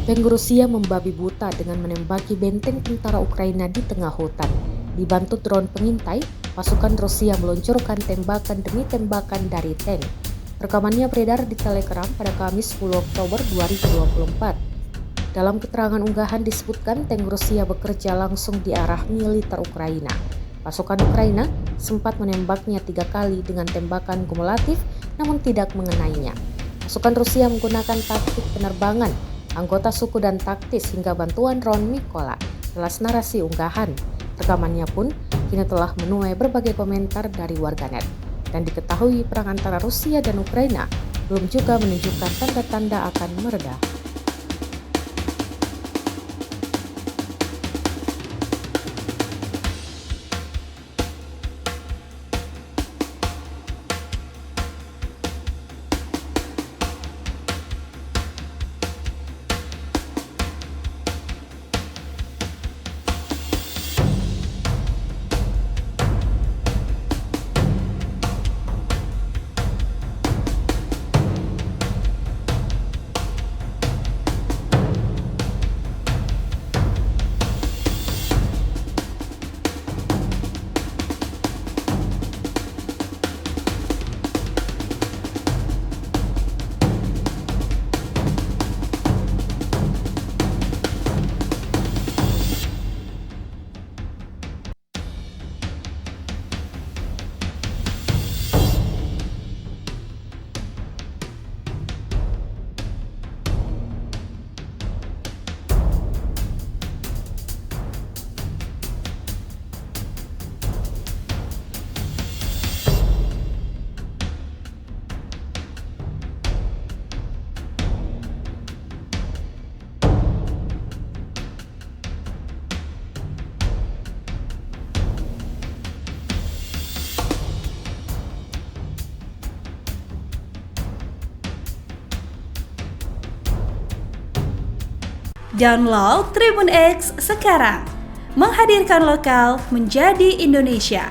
Tank Rusia membabi buta dengan menembaki benteng tentara Ukraina di tengah hutan. Dibantu drone pengintai, pasukan Rusia meluncurkan tembakan demi tembakan dari tank. Rekamannya beredar di Telegram pada Kamis 10 Oktober 2024. Dalam keterangan unggahan disebutkan tank Rusia bekerja langsung di arah militer Ukraina. Pasukan Ukraina sempat menembaknya 3 kali dengan tembakan kumulatif namun tidak mengenainya. Pasukan Rusia menggunakan taktik penerbangan, anggota suku dan taktis hingga bantuan drone Mikola, jelas narasi unggahan. Rekamannya pun kini telah menuai berbagai komentar dari warganet. Dan diketahui perang antara Rusia dan Ukraina belum juga menunjukkan tanda-tanda akan mereda. Download Tribun X sekarang, menghadirkan lokal menjadi Indonesia.